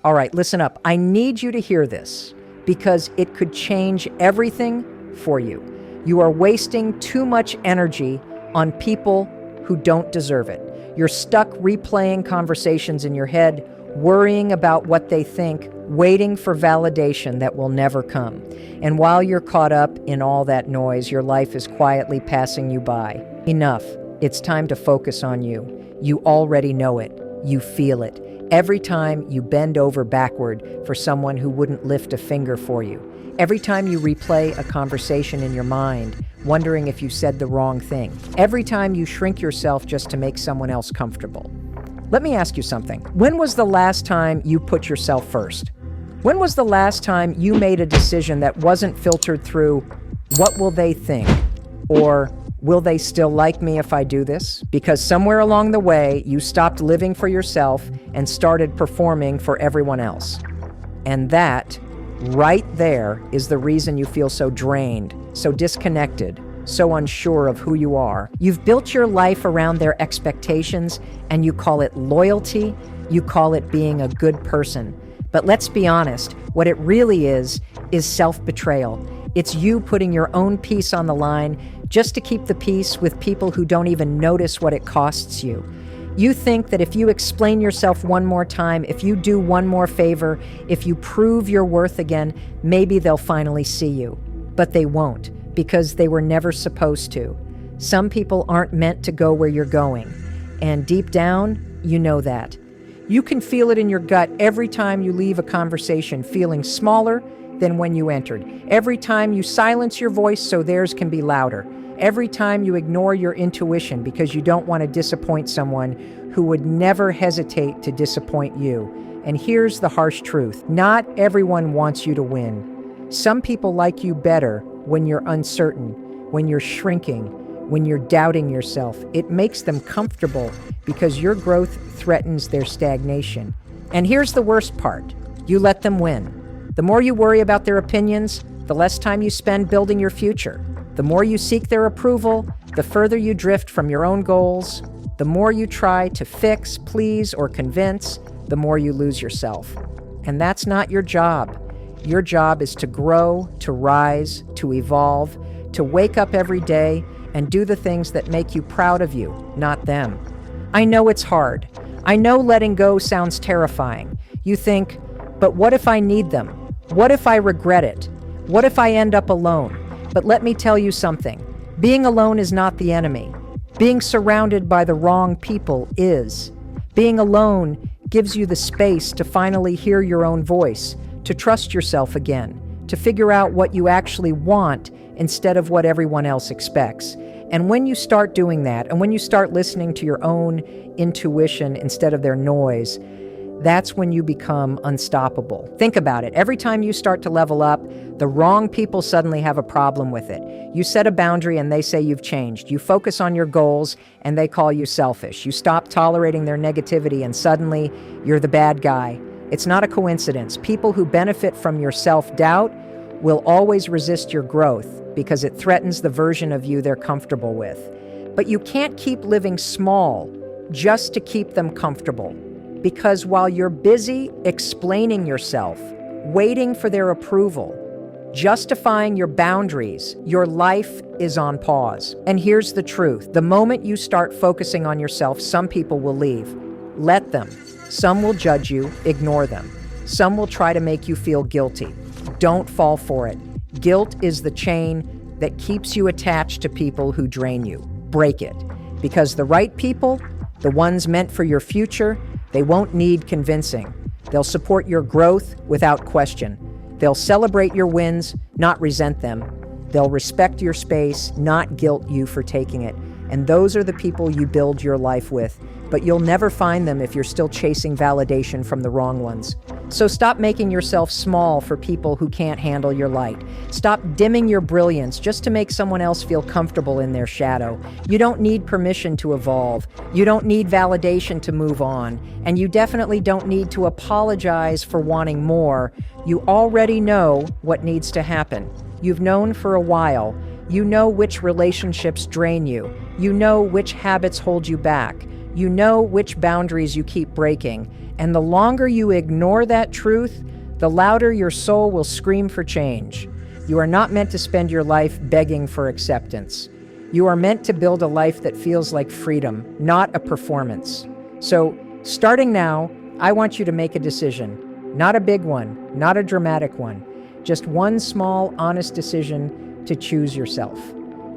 All right, listen up. I need you to hear this because it could change everything for you. You are wasting too much energy on people who don't deserve it. You're stuck replaying conversations in your head, worrying about what they think, waiting for validation that will never come. And while you're caught up in all that noise, your life is quietly passing you by. Enough. It's time to focus on you. You already know it. You feel it. Every time you bend over backward for someone who wouldn't lift a finger for you. Every time you replay a conversation in your mind, wondering if you said the wrong thing. Every time you shrink yourself just to make someone else comfortable. Let me ask you something. When was the last time you put yourself first? When was the last time you made a decision that wasn't filtered through, what will they think? Or, will they still like me if I do this? Because somewhere along the way, you stopped living for yourself and started performing for everyone else. And that, right there, is the reason you feel so drained, so disconnected, so unsure of who you are. You've built your life around their expectations, and you call it loyalty, you call it being a good person. But let's be honest, what it really is self-betrayal. It's you putting your own peace on the line just to keep the peace with people who don't even notice what it costs you. You think that if you explain yourself one more time, if you do one more favor, if you prove your worth again, maybe they'll finally see you. But they won't, because they were never supposed to. Some people aren't meant to go where you're going. And deep down, you know that. You can feel it in your gut every time you leave a conversation feeling smaller than when you entered. Every time you silence your voice so theirs can be louder. Every time you ignore your intuition because you don't want to disappoint someone who would never hesitate to disappoint you. And here's the harsh truth. Not everyone wants you to win. Some people like you better when you're uncertain, when you're shrinking, when you're doubting yourself. It makes them comfortable because your growth threatens their stagnation. And here's the worst part. You let them win. The more you worry about their opinions, the less time you spend building your future. The more you seek their approval, the further you drift from your own goals. The more you try to fix, please, or convince, the more you lose yourself. And that's not your job. Your job is to grow, to rise, to evolve, to wake up every day and do the things that make you proud of you, not them. I know it's hard. I know letting go sounds terrifying. You think, but what if I need them? What if I regret it? What if I end up alone? But let me tell you something. Being alone is not the enemy. Being surrounded by the wrong people is. Being alone gives you the space to finally hear your own voice, to trust yourself again, to figure out what you actually want instead of what everyone else expects. And when you start doing that, and when you start listening to your own intuition instead of their noise, that's when you become unstoppable. Think about it. Every time you start to level up, the wrong people suddenly have a problem with it. You set a boundary and they say you've changed. You focus on your goals and they call you selfish. You stop tolerating their negativity and suddenly you're the bad guy. It's not a coincidence. People who benefit from your self-doubt will always resist your growth because it threatens the version of you they're comfortable with. But you can't keep living small just to keep them comfortable. Because while you're busy explaining yourself, waiting for their approval, justifying your boundaries, your life is on pause. And here's the truth. The moment you start focusing on yourself, some people will leave. Let them. Some will judge you. Ignore them. Some will try to make you feel guilty. Don't fall for it. Guilt is the chain that keeps you attached to people who drain you. Break it. Because the right people, the ones meant for your future, they won't need convincing. They'll support your growth without question. They'll celebrate your wins, not resent them. They'll respect your space, not guilt you for taking it. And those are the people you build your life with. But you'll never find them if you're still chasing validation from the wrong ones. So stop making yourself small for people who can't handle your light. Stop dimming your brilliance just to make someone else feel comfortable in their shadow. You don't need permission to evolve. You don't need validation to move on. And you definitely don't need to apologize for wanting more. You already know what needs to happen. You've known for a while. You know which relationships drain you. You know which habits hold you back. You know which boundaries you keep breaking, and the longer you ignore that truth, the louder your soul will scream for change. You are not meant to spend your life begging for acceptance. You are meant to build a life that feels like freedom, not a performance. So, starting now, I want you to make a decision. Not a big one, not a dramatic one. Just one small, honest decision to choose yourself.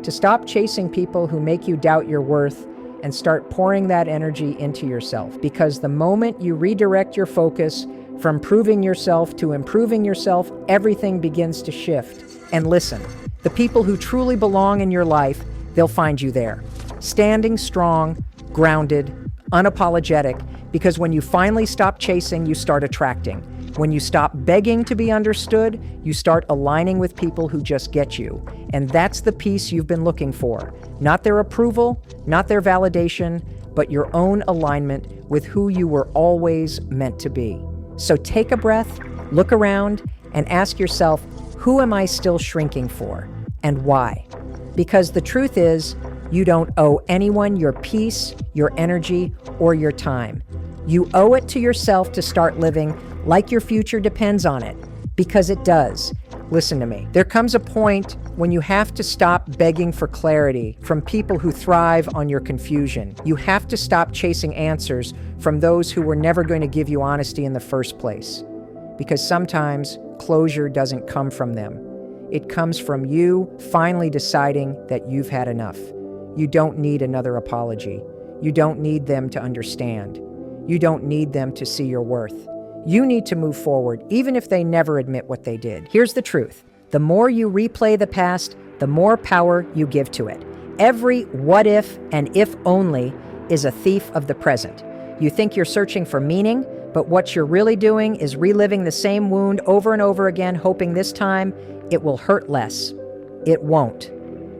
To stop chasing people who make you doubt your worth and start pouring that energy into yourself. Because the moment you redirect your focus from proving yourself to improving yourself, everything begins to shift. And listen, the people who truly belong in your life, they'll find you there. Standing strong, grounded, unapologetic, because when you finally stop chasing, you start attracting. When you stop begging to be understood, you start aligning with people who just get you. And that's the peace you've been looking for. Not their approval, not their validation, but your own alignment with who you were always meant to be. So take a breath, look around, and ask yourself, who am I still shrinking for, and why? Because the truth is, you don't owe anyone your peace, your energy, or your time. You owe it to yourself to start living like your future depends on it, because it does. Listen to me. There comes a point when you have to stop begging for clarity from people who thrive on your confusion. You have to stop chasing answers from those who were never going to give you honesty in the first place. Because sometimes closure doesn't come from them. It comes from you finally deciding that you've had enough. You don't need another apology. You don't need them to understand. You don't need them to see your worth. You need to move forward, even if they never admit what they did. Here's the truth. The more you replay the past, the more power you give to it. Every what if and if only is a thief of the present. You think you're searching for meaning, but what you're really doing is reliving the same wound over and over again, hoping this time it will hurt less. It won't.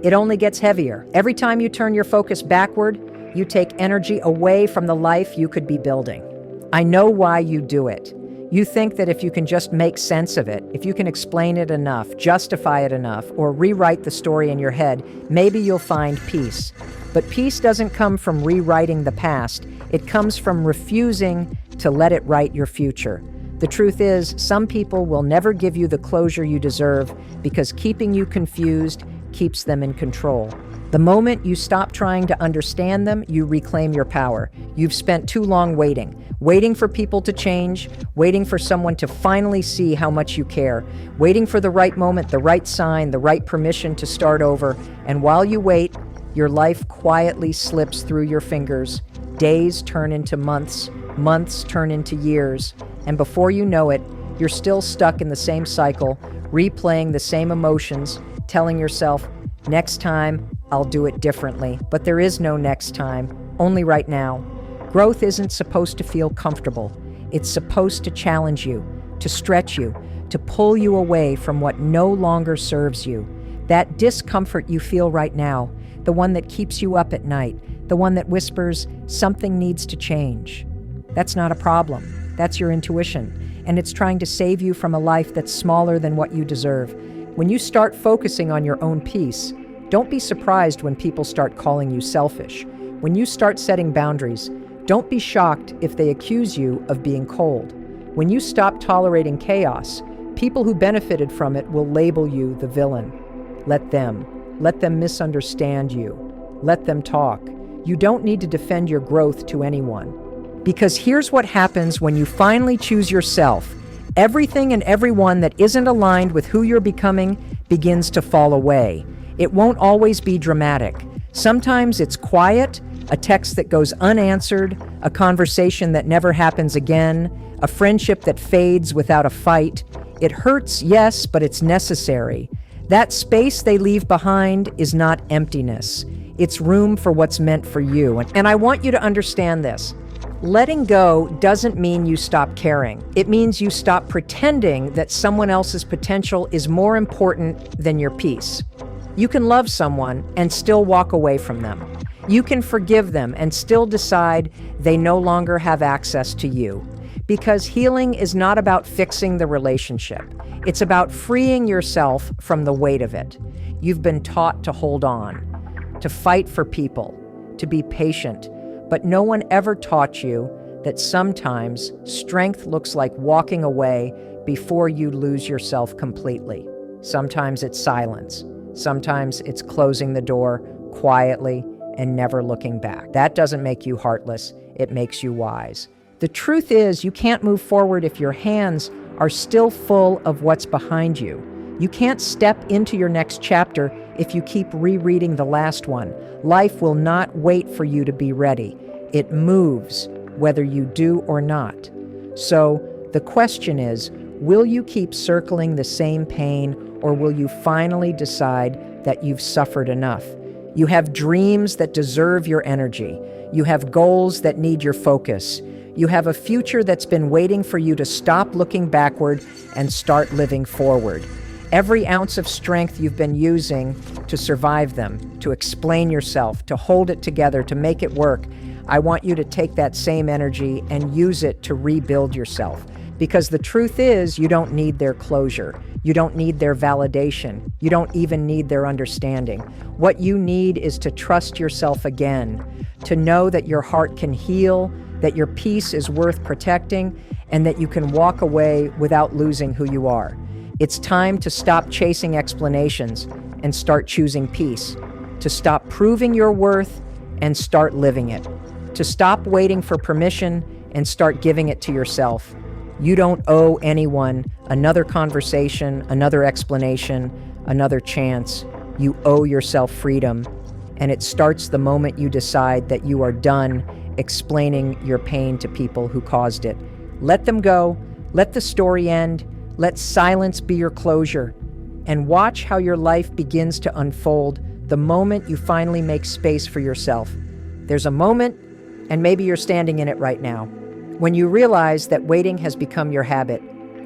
It only gets heavier. Every time you turn your focus backward, you take energy away from the life you could be building. I know why you do it. You think that if you can just make sense of it, if you can explain it enough, justify it enough, or rewrite the story in your head, maybe you'll find peace. But peace doesn't come from rewriting the past. It comes from refusing to let it write your future. The truth is, some people will never give you the closure you deserve because keeping you confused keeps them in control. The moment you stop trying to understand them, you reclaim your power. You've spent too long waiting for people to change, waiting for someone to finally see how much you care, waiting for the right moment, the right sign, the right permission to start over. And while you wait, your life quietly slips through your fingers. Days turn into months, months turn into years, and before you know it, you're still stuck in the same cycle, replaying the same emotions, telling yourself, next time, I'll do it differently. But there is no next time, only right now. Growth isn't supposed to feel comfortable. It's supposed to challenge you, to stretch you, to pull you away from what no longer serves you. That discomfort you feel right now, the one that keeps you up at night, the one that whispers, something needs to change. That's not a problem. That's your intuition, and it's trying to save you from a life that's smaller than what you deserve. When you start focusing on your own peace, don't be surprised when people start calling you selfish. When you start setting boundaries, don't be shocked if they accuse you of being cold. When you stop tolerating chaos, people who benefited from it will label you the villain. Let them misunderstand you. Let them talk. You don't need to defend your growth to anyone. Because here's what happens when you finally choose yourself. Everything and everyone that isn't aligned with who you're becoming begins to fall away. It won't always be dramatic. Sometimes it's quiet, a text that goes unanswered, a conversation that never happens again, a friendship that fades without a fight. It hurts, yes, but it's necessary. That space they leave behind is not emptiness. It's room for what's meant for you. And I want you to understand this. Letting go doesn't mean you stop caring. It means you stop pretending that someone else's potential is more important than your peace. You can love someone and still walk away from them. You can forgive them and still decide they no longer have access to you. Because healing is not about fixing the relationship. It's about freeing yourself from the weight of it. You've been taught to hold on, to fight for people, to be patient. But no one ever taught you that sometimes strength looks like walking away before you lose yourself completely. Sometimes it's silence. Sometimes it's closing the door quietly and never looking back. That doesn't make you heartless. It makes you wise. The truth is, you can't move forward if your hands are still full of what's behind you. You can't step into your next chapter if you keep rereading the last one. Life will not wait for you to be ready. It moves, whether you do or not. So the question is, will you keep circling the same pain, or will you finally decide that you've suffered enough? You have dreams that deserve your energy. You have goals that need your focus. You have a future that's been waiting for you to stop looking backward and start living forward. Every ounce of strength you've been using to survive them, to explain yourself, to hold it together, to make it work, I want you to take that same energy and use it to rebuild yourself. Because the truth is, you don't need their closure. You don't need their validation. You don't even need their understanding. What you need is to trust yourself again, to know that your heart can heal, that your peace is worth protecting, and that you can walk away without losing who you are. It's time to stop chasing explanations and start choosing peace, to stop proving your worth and start living it, to stop waiting for permission and start giving it to yourself. You don't owe anyone another conversation, another explanation, another chance. You owe yourself freedom, and it starts the moment you decide that you are done explaining your pain to people who caused it. Let them go. Let the story end. Let silence be your closure, and watch how your life begins to unfold the moment you finally make space for yourself. There's a moment, and maybe you're standing in it right now, when you realize that waiting has become your habit,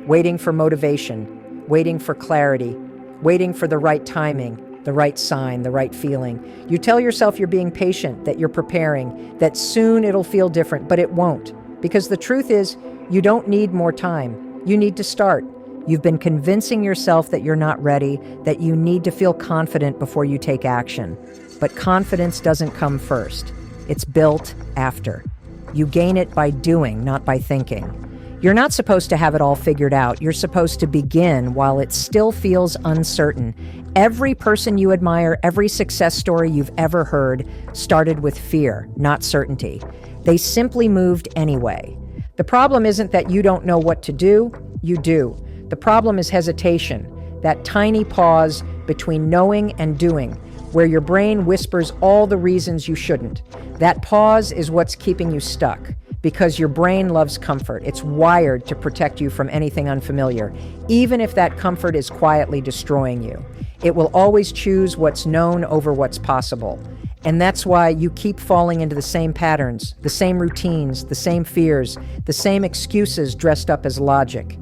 waiting for motivation, waiting for clarity, waiting for the right timing, the right sign, the right feeling. You tell yourself you're being patient, that you're preparing, that soon it'll feel different, but it won't. Because the truth is, you don't need more time. You need to start. You've been convincing yourself that you're not ready, that you need to feel confident before you take action. But confidence doesn't come first. It's built after. You gain it by doing, not by thinking. You're not supposed to have it all figured out. You're supposed to begin while it still feels uncertain. Every person you admire, every success story you've ever heard started with fear, not certainty. They simply moved anyway. The problem isn't that you don't know what to do. You do. The problem is hesitation, that tiny pause between knowing and doing, where your brain whispers all the reasons you shouldn't. That pause is what's keeping you stuck, because your brain loves comfort. It's wired to protect you from anything unfamiliar, even if that comfort is quietly destroying you. It will always choose what's known over what's possible. And that's why you keep falling into the same patterns, the same routines, the same fears, the same excuses dressed up as logic.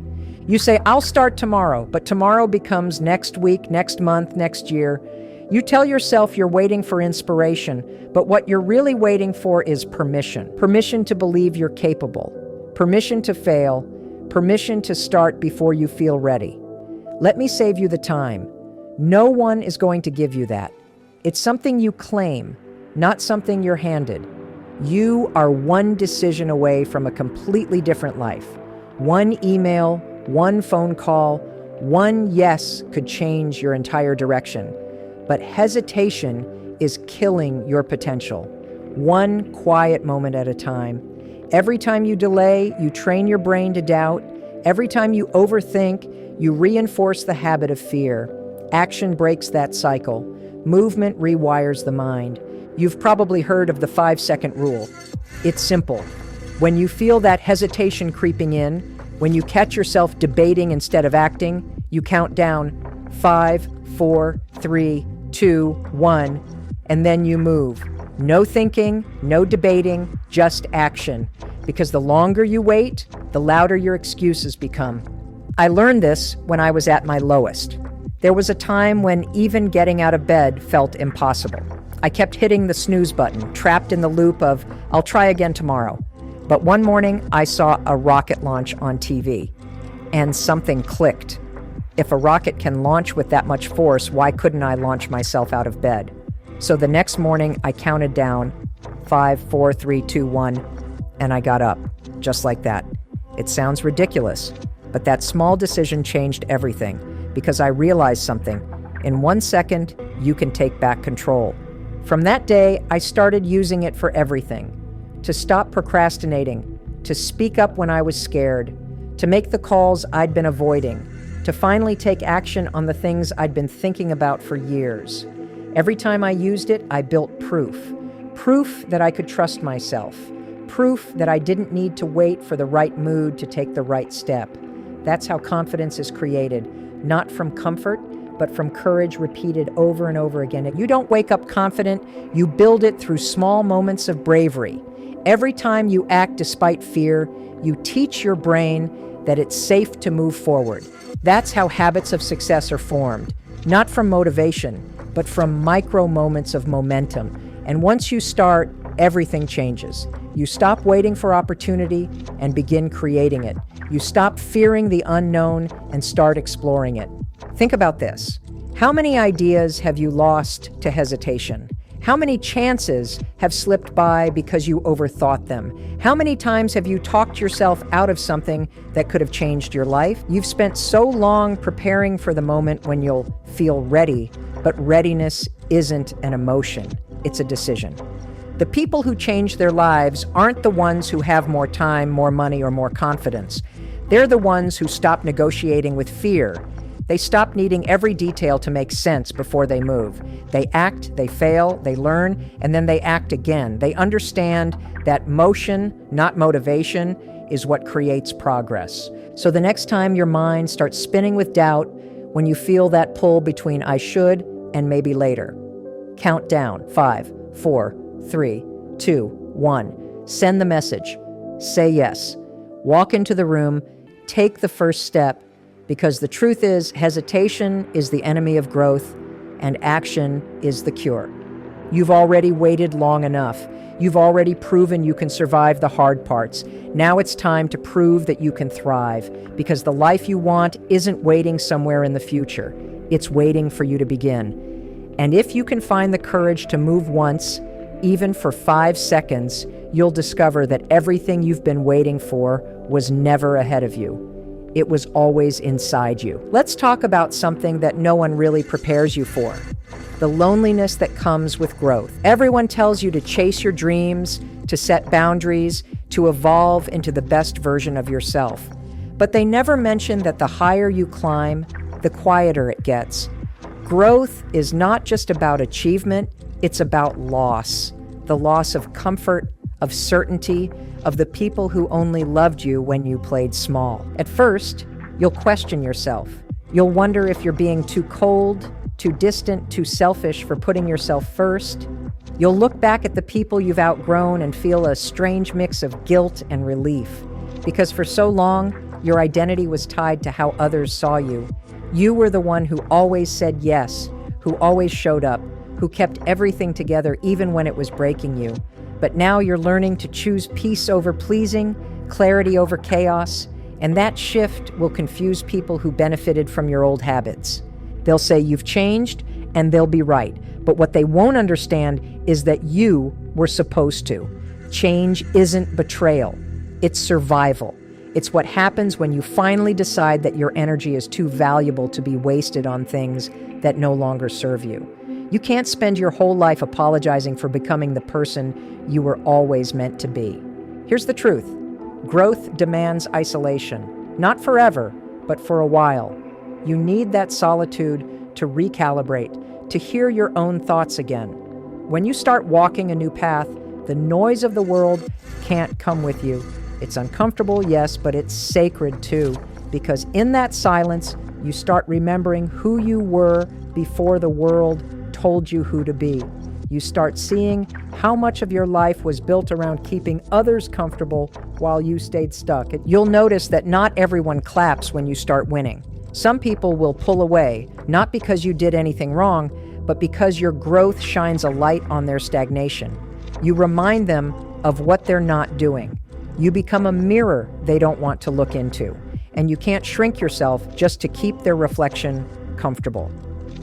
You say, I'll start tomorrow, but tomorrow becomes next week, next month, next year. You tell yourself you're waiting for inspiration, but what you're really waiting for is permission. Permission to believe you're capable. Permission to fail. Permission to start before you feel ready. Let me save you the time. No one is going to give you that. It's something you claim, not something you're handed. You are one decision away from a completely different life. One email, one phone call, one yes could change your entire direction. But hesitation is killing your potential, one quiet moment at a time. Every time you delay, you train your brain to doubt. Every time you overthink, you reinforce the habit of fear. Action breaks that cycle. Movement rewires the mind. You've probably heard of the 5-second rule. It's simple. When you feel that hesitation creeping in, when you catch yourself debating instead of acting, you count down 5, 4, 3, 2, 1, and then you move. No thinking, no debating, just action. Because the longer you wait, the louder your excuses become. I learned this when I was at my lowest. There was a time when even getting out of bed felt impossible. I kept hitting the snooze button, trapped in the loop of, I'll try again tomorrow. But one morning, I saw a rocket launch on TV, and something clicked. If a rocket can launch with that much force, why couldn't I launch myself out of bed? So the next morning, I counted down 5, 4, 3, 2, 1, and I got up, just like that. It sounds ridiculous, but that small decision changed everything because I realized something. In 1 second, you can take back control. From that day, I started using it for everything. To stop procrastinating, to speak up when I was scared, to make the calls I'd been avoiding, to finally take action on the things I'd been thinking about for years. Every time I used it, I built proof. Proof that I could trust myself. Proof that I didn't need to wait for the right mood to take the right step. That's how confidence is created, not from comfort, but from courage repeated over and over again. You don't wake up confident, you build it through small moments of bravery. Every time you act despite fear, you teach your brain that it's safe to move forward. That's how habits of success are formed, not from motivation, but from micro moments of momentum. And once you start, everything changes. You stop waiting for opportunity and begin creating it. You stop fearing the unknown and start exploring it. Think about this. How many ideas have you lost to hesitation? How many chances have slipped by because you overthought them? How many times have you talked yourself out of something that could have changed your life? You've spent so long preparing for the moment when you'll feel ready, but readiness isn't an emotion, it's a decision. The people who change their lives aren't the ones who have more time, more money, or more confidence. They're the ones who stop negotiating with fear. They stop needing every detail to make sense before they move. They act, they fail, they learn, and then they act again. They understand that motion, not motivation, is what creates progress. So the next time your mind starts spinning with doubt, when you feel that pull between I should and maybe later, count down. 5, 4, 3, 2, 1. Send the message. Say yes. Walk into the room. Take the first step. Because the truth is, hesitation is the enemy of growth, and action is the cure. You've already waited long enough. You've already proven you can survive the hard parts. Now it's time to prove that you can thrive, because the life you want isn't waiting somewhere in the future. It's waiting for you to begin. And if you can find the courage to move once, even for 5 seconds, you'll discover that everything you've been waiting for was never ahead of you. It was always inside you. Let's talk about something that no one really prepares you for: the loneliness that comes with growth. Everyone tells you to chase your dreams, to set boundaries, to evolve into the best version of yourself. But they never mention that the higher you climb, the quieter it gets. Growth is not just about achievement, it's about loss. The loss of comfort, of certainty, of the people who only loved you when you played small. At first, you'll question yourself. You'll wonder if you're being too cold, too distant, too selfish for putting yourself first. You'll look back at the people you've outgrown and feel a strange mix of guilt and relief. Because for so long, your identity was tied to how others saw you. You were the one who always said yes, who always showed up, who kept everything together even when it was breaking you. But now you're learning to choose peace over pleasing, clarity over chaos, and that shift will confuse people who benefited from your old habits. They'll say you've changed, and they'll be right. But what they won't understand is that you were supposed to. Change isn't betrayal, it's survival. It's what happens when you finally decide that your energy is too valuable to be wasted on things that no longer serve you. You can't spend your whole life apologizing for becoming the person you were always meant to be. Here's the truth. Growth demands isolation. Not forever, but for a while. You need that solitude to recalibrate, to hear your own thoughts again. When you start walking a new path, the noise of the world can't come with you. It's uncomfortable, yes, but it's sacred too, because in that silence, you start remembering who you were before the world told you who to be. You start seeing how much of your life was built around keeping others comfortable while you stayed stuck. You'll notice that not everyone claps when you start winning. Some people will pull away, not because you did anything wrong, but because your growth shines a light on their stagnation. You remind them of what they're not doing. You become a mirror they don't want to look into, and you can't shrink yourself just to keep their reflection comfortable.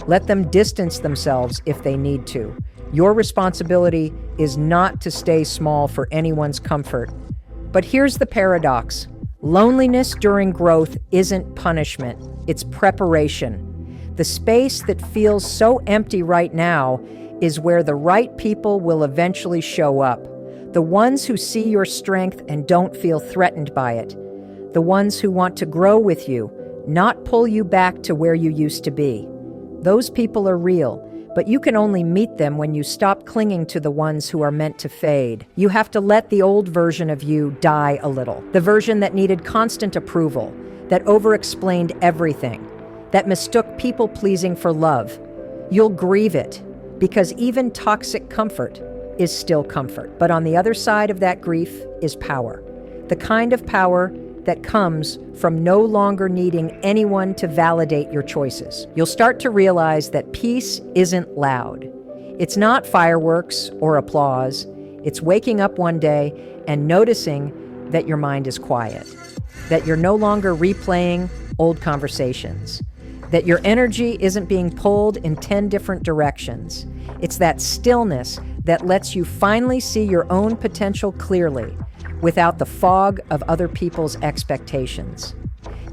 Let them distance themselves if they need to. Your responsibility is not to stay small for anyone's comfort. But here's the paradox. Loneliness during growth isn't punishment, it's preparation. The space that feels so empty right now is where the right people will eventually show up. The ones who see your strength and don't feel threatened by it. The ones who want to grow with you, not pull you back to where you used to be. Those people are real, but you can only meet them when you stop clinging to the ones who are meant to fade. You have to let the old version of you die a little. The version that needed constant approval, that over-explained everything, that mistook people-pleasing for love. You'll grieve it, because even toxic comfort is still comfort. But on the other side of that grief is power. The kind of power that comes from no longer needing anyone to validate your choices. You'll start to realize that peace isn't loud. It's not fireworks or applause. It's waking up one day and noticing that your mind is quiet, that you're no longer replaying old conversations, that your energy isn't being pulled in 10 different directions. It's that stillness that lets you finally see your own potential clearly, without the fog of other people's expectations.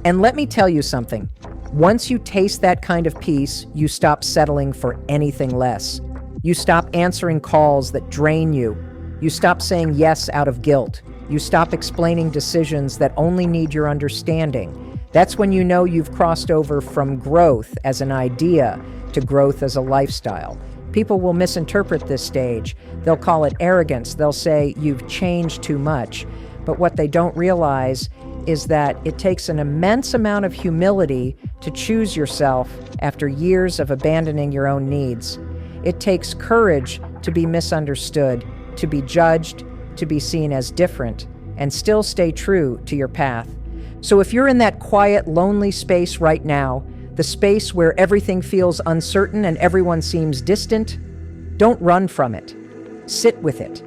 And let me tell you something. Once you taste that kind of peace, you stop settling for anything less. You stop answering calls that drain you. You stop saying yes out of guilt. You stop explaining decisions that only need your understanding. That's when you know you've crossed over from growth as an idea to growth as a lifestyle. People will misinterpret this stage. They'll call it arrogance. They'll say you've changed too much. But what they don't realize is that it takes an immense amount of humility to choose yourself after years of abandoning your own needs. It takes courage to be misunderstood, to be judged, to be seen as different, and still stay true to your path. So if you're in that quiet, lonely space right now, the space where everything feels uncertain and everyone seems distant, don't run from it. Sit with it.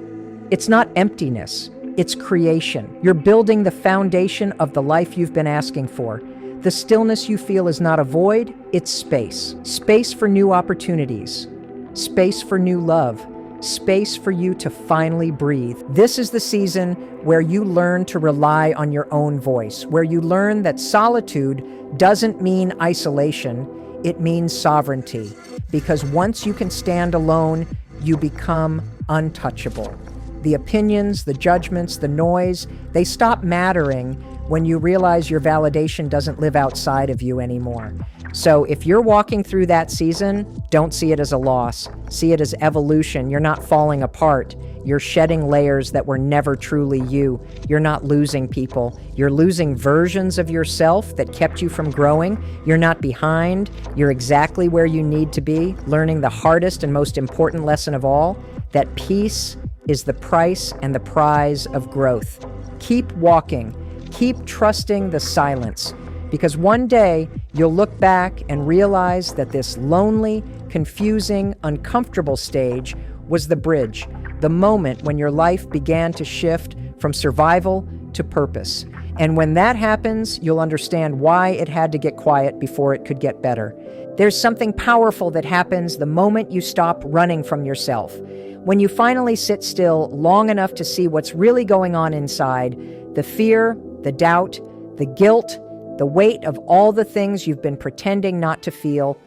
It's not emptiness, it's creation. You're building the foundation of the life you've been asking for. The stillness you feel is not a void, it's space. Space for new opportunities. Space for new love. Space for you to finally breathe. This is the season where you learn to rely on your own voice, where you learn that solitude doesn't mean isolation, it means sovereignty. Because once you can stand alone, you become untouchable. The opinions, the judgments, the noise, they stop mattering when you realize your validation doesn't live outside of you anymore. So if you're walking through that season, don't see it as a loss. See it as evolution. You're not falling apart. You're shedding layers that were never truly you. You're not losing people. You're losing versions of yourself that kept you from growing. You're not behind. You're exactly where you need to be, learning the hardest and most important lesson of all, that peace is the price and the prize of growth. Keep walking. Keep trusting the silence. Because one day you'll look back and realize that this lonely, confusing, uncomfortable stage was the bridge, the moment when your life began to shift from survival to purpose. And when that happens, you'll understand why it had to get quiet before it could get better. There's something powerful that happens the moment you stop running from yourself. When you finally sit still long enough to see what's really going on inside, the fear, the doubt, the guilt, the weight of all the things you've been pretending not to feel.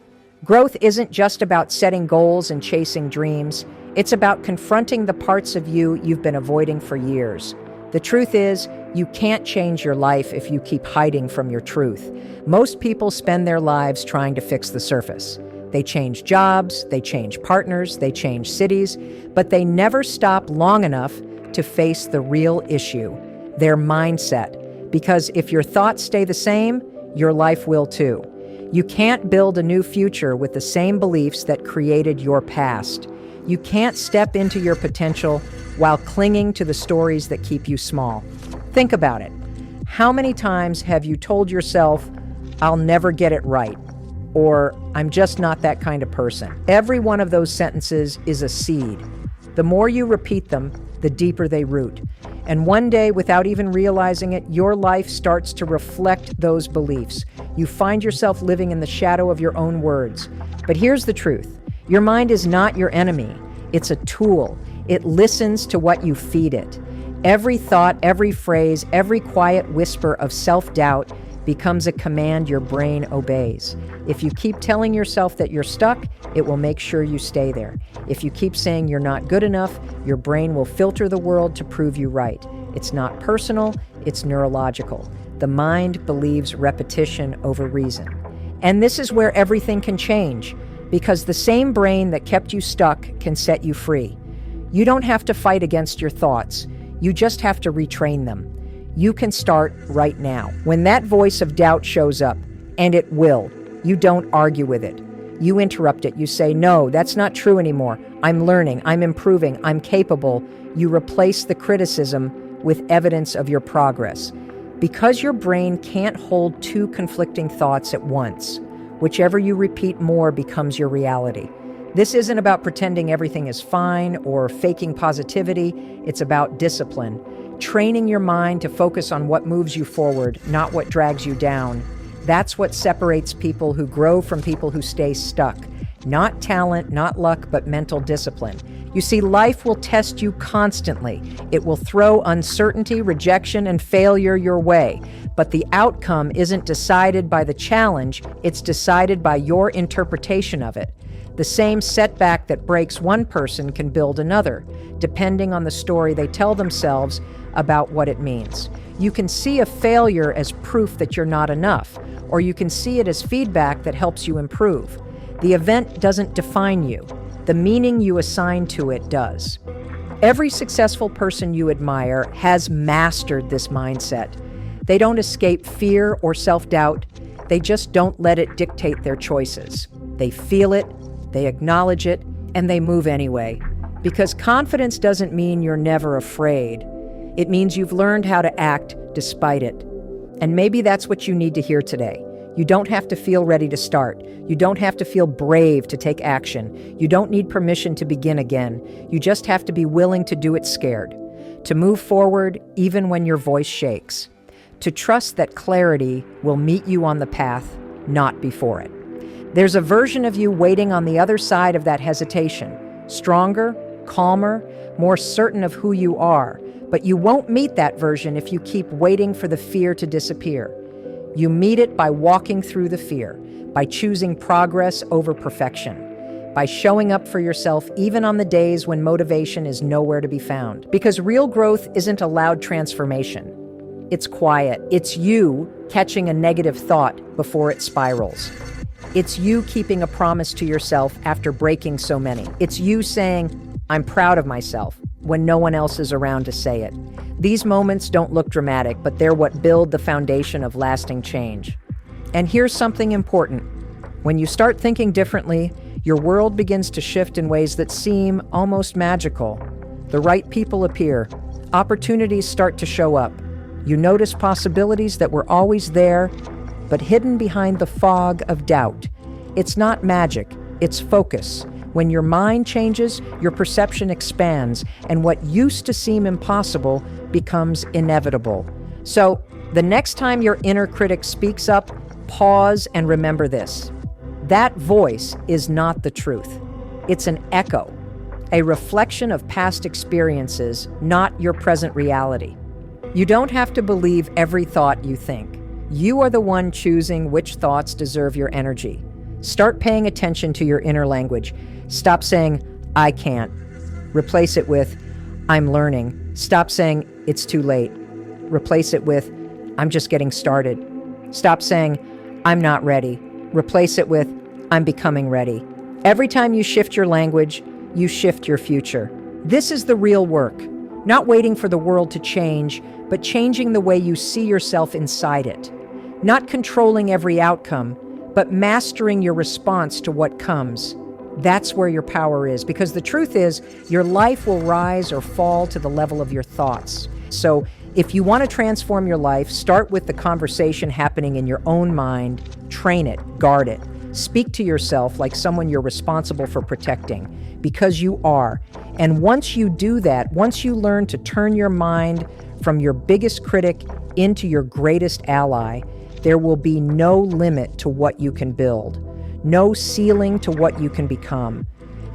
Growth isn't just about setting goals and chasing dreams. It's about confronting the parts of you you've been avoiding for years. The truth is, you can't change your life if you keep hiding from your truth. Most people spend their lives trying to fix the surface. They change jobs, they change partners, they change cities, but they never stop long enough to face the real issue, their mindset. Because if your thoughts stay the same, your life will too. You can't build a new future with the same beliefs that created your past. You can't step into your potential while clinging to the stories that keep you small. Think about it. How many times have you told yourself, "I'll never get it right," or "I'm just not that kind of person"? Every one of those sentences is a seed. The more you repeat them, the deeper they root. And one day, without even realizing it, your life starts to reflect those beliefs. You find yourself living in the shadow of your own words. But here's the truth. Your mind is not your enemy. It's a tool. It listens to what you feed it. Every thought, every phrase, every quiet whisper of self-doubt becomes a command your brain obeys. If you keep telling yourself that you're stuck, it will make sure you stay there. If you keep saying you're not good enough, your brain will filter the world to prove you right. It's not personal, it's neurological. The mind believes repetition over reason. And this is where everything can change, because the same brain that kept you stuck can set you free. You don't have to fight against your thoughts. You just have to retrain them. You can start right now. When that voice of doubt shows up, and it will, you don't argue with it. You interrupt it. You say, no, that's not true anymore. I'm learning, I'm improving, I'm capable. You replace the criticism with evidence of your progress. Because your brain can't hold two conflicting thoughts at once, whichever you repeat more becomes your reality. This isn't about pretending everything is fine or faking positivity. It's about discipline. Training your mind to focus on what moves you forward, not what drags you down. That's what separates people who grow from people who stay stuck. Not talent, not luck, but mental discipline. You see, life will test you constantly. It will throw uncertainty, rejection, and failure your way. But the outcome isn't decided by the challenge, it's decided by your interpretation of it. The same setback that breaks one person can build another, depending on the story they tell themselves about what it means. You can see a failure as proof that you're not enough, or you can see it as feedback that helps you improve. The event doesn't define you. The meaning you assign to it does. Every successful person you admire has mastered this mindset. They don't escape fear or self-doubt. They just don't let it dictate their choices. They feel it, they acknowledge it, and they move anyway. Because confidence doesn't mean you're never afraid. It means you've learned how to act despite it. And maybe that's what you need to hear today. You don't have to feel ready to start. You don't have to feel brave to take action. You don't need permission to begin again. You just have to be willing to do it scared. To move forward even when your voice shakes. To trust that clarity will meet you on the path, not before it. There's a version of you waiting on the other side of that hesitation. Stronger, calmer, more certain of who you are. But you won't meet that version if you keep waiting for the fear to disappear. You meet it by walking through the fear, by choosing progress over perfection, by showing up for yourself even on the days when motivation is nowhere to be found. Because real growth isn't a loud transformation. It's quiet. It's you catching a negative thought before it spirals. It's you keeping a promise to yourself after breaking so many. It's you saying, I'm proud of myself, when no one else is around to say it. These moments don't look dramatic, but they're what build the foundation of lasting change. And here's something important. When you start thinking differently, your world begins to shift in ways that seem almost magical. The right people appear. Opportunities start to show up. You notice possibilities that were always there, but hidden behind the fog of doubt. It's not magic, it's focus. When your mind changes, your perception expands, and what used to seem impossible becomes inevitable. So, the next time your inner critic speaks up, pause and remember this. That voice is not the truth. It's an echo, a reflection of past experiences, not your present reality. You don't have to believe every thought you think. You are the one choosing which thoughts deserve your energy. Start paying attention to your inner language. Stop saying, I can't. Replace it with, I'm learning. Stop saying, it's too late. Replace it with, I'm just getting started. Stop saying, I'm not ready. Replace it with, I'm becoming ready. Every time you shift your language, you shift your future. This is the real work. Not waiting for the world to change, but changing the way you see yourself inside it. Not controlling every outcome, but mastering your response to what comes. That's where your power is, because the truth is, your life will rise or fall to the level of your thoughts. So if you want to transform your life, start with the conversation happening in your own mind, train it, guard it. Speak to yourself like someone you're responsible for protecting, because you are. And once you do that, once you learn to turn your mind from your biggest critic into your greatest ally, there will be no limit to what you can build, no ceiling to what you can become.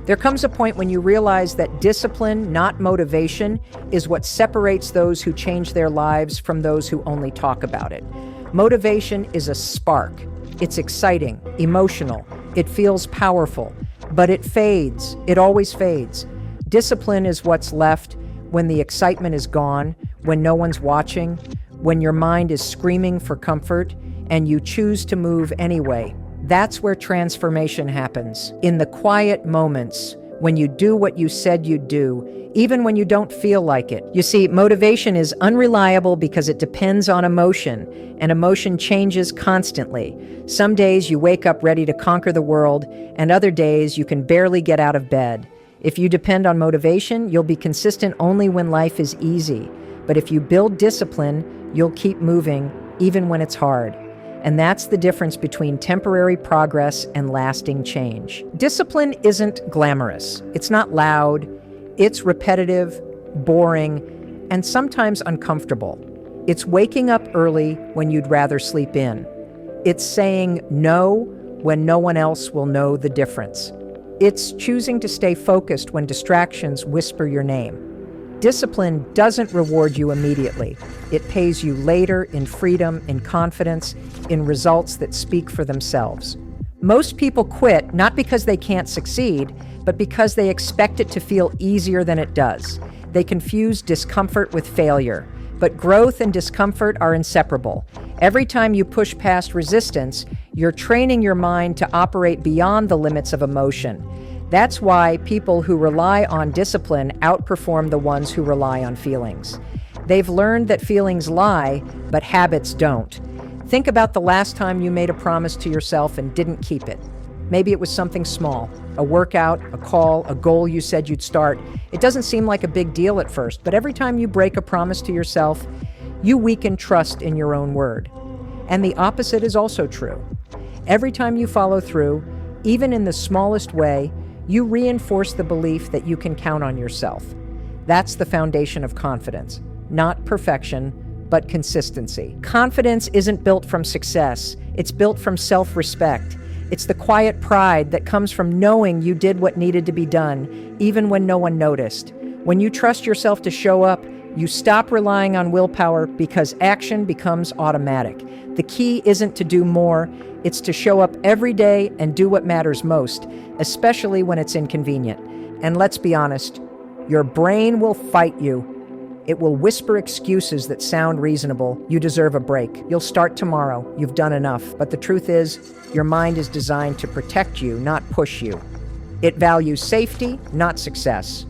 There comes a point when you realize that discipline, not motivation, is what separates those who change their lives from those who only talk about it. Motivation is a spark. It's exciting, emotional, it feels powerful, but it fades. It always fades. Discipline is what's left when the excitement is gone, when no one's watching, when your mind is screaming for comfort, and you choose to move anyway. That's where transformation happens, in the quiet moments when you do what you said you'd do, even when you don't feel like it. You see, motivation is unreliable because it depends on emotion, and emotion changes constantly. Some days you wake up ready to conquer the world, and other days you can barely get out of bed. If you depend on motivation, you'll be consistent only when life is easy. But if you build discipline, you'll keep moving, even when it's hard. And that's the difference between temporary progress and lasting change. Discipline isn't glamorous. It's not loud. It's repetitive, boring, and sometimes uncomfortable. It's waking up early when you'd rather sleep in. It's saying no when no one else will know the difference. It's choosing to stay focused when distractions whisper your name. Discipline doesn't reward you immediately. It pays you later in freedom, in confidence, in results that speak for themselves. Most people quit not because they can't succeed, but because they expect it to feel easier than it does. They confuse discomfort with failure. But growth and discomfort are inseparable. Every time you push past resistance, you're training your mind to operate beyond the limits of emotion. That's why people who rely on discipline outperform the ones who rely on feelings. They've learned that feelings lie, but habits don't. Think about the last time you made a promise to yourself and didn't keep it. Maybe it was something small, a workout, a call, a goal you said you'd start. It doesn't seem like a big deal at first, but every time you break a promise to yourself, you weaken trust in your own word. And the opposite is also true. Every time you follow through, even in the smallest way, you reinforce the belief that you can count on yourself. That's the foundation of confidence, not perfection, but consistency. Confidence isn't built from success, it's built from self-respect. It's the quiet pride that comes from knowing you did what needed to be done, even when no one noticed. When you trust yourself to show up, you stop relying on willpower because action becomes automatic. The key isn't to do more, it's to show up every day and do what matters most, especially when it's inconvenient. And let's be honest, your brain will fight you. It will whisper excuses that sound reasonable. You deserve a break. You'll start tomorrow. You've done enough. But the truth is, your mind is designed to protect you, not push you. It values safety, not success.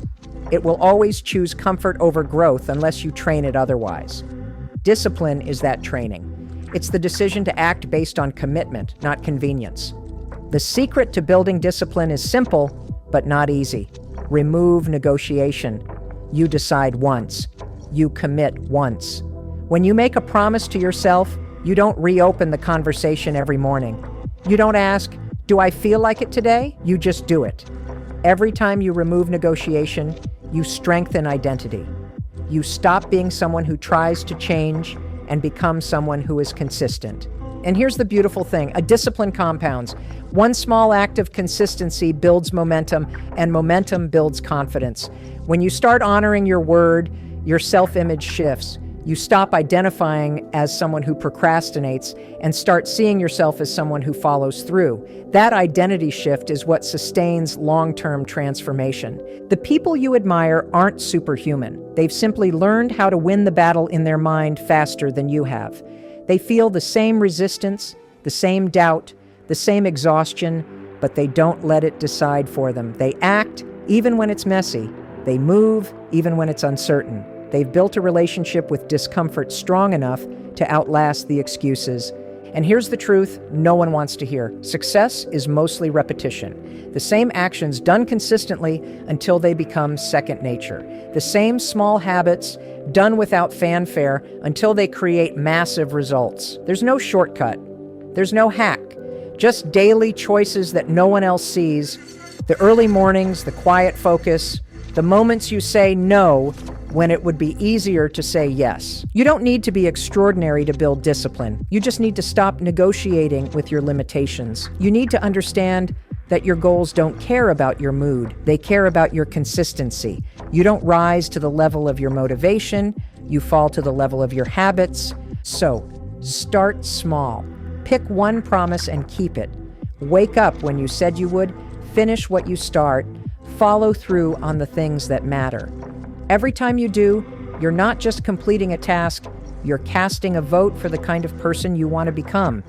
It will always choose comfort over growth unless you train it otherwise. Discipline is that training. It's the decision to act based on commitment, not convenience. The secret to building discipline is simple, but not easy. Remove negotiation. You decide once. You commit once. When you make a promise to yourself, you don't reopen the conversation every morning. You don't ask, "Do I feel like it today?" You just do it. Every time you remove negotiation, you strengthen identity. You stop being someone who tries to change and become someone who is consistent. And here's the beautiful thing, a discipline compounds. One small act of consistency builds momentum, and momentum builds confidence. When you start honoring your word, your self-image shifts. You stop identifying as someone who procrastinates and start seeing yourself as someone who follows through. That identity shift is what sustains long-term transformation. The people you admire aren't superhuman. They've simply learned how to win the battle in their mind faster than you have. They feel the same resistance, the same doubt, the same exhaustion, but they don't let it decide for them. They act even when it's messy. They move even when it's uncertain. They've built a relationship with discomfort strong enough to outlast the excuses. And here's the truth no one wants to hear. Success is mostly repetition. The same actions done consistently until they become second nature. The same small habits done without fanfare until they create massive results. There's no shortcut. There's no hack. Just daily choices that no one else sees. The early mornings, the quiet focus, the moments you say no when it would be easier to say yes. You don't need to be extraordinary to build discipline. You just need to stop negotiating with your limitations. You need to understand that your goals don't care about your mood. They care about your consistency. You don't rise to the level of your motivation. You fall to the level of your habits. So, start small. Pick one promise and keep it. Wake up when you said you would. Finish what you start. Follow through on the things that matter. Every time you do, you're not just completing a task, you're casting a vote for the kind of person you want to become.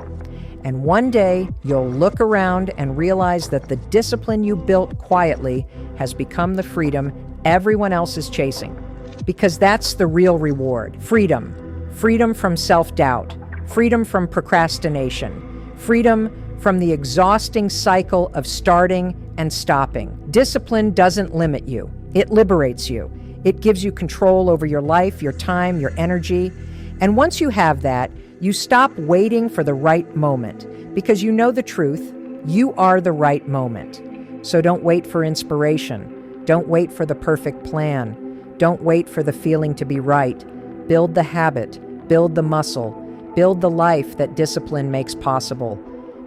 And one day, you'll look around and realize that the discipline you built quietly has become the freedom everyone else is chasing. Because that's the real reward. Freedom. Freedom from self-doubt. Freedom from procrastination. Freedom from the exhausting cycle of starting and stopping. Discipline doesn't limit you. It liberates you. It gives you control over your life, your time, your energy. And once you have that, you stop waiting for the right moment because you know the truth. You are the right moment. So don't wait for inspiration. Don't wait for the perfect plan. Don't wait for the feeling to be right. Build the habit. Build the muscle. Build the life that discipline makes possible.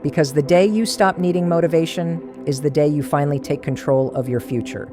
Because the day you stop needing motivation is the day you finally take control of your future.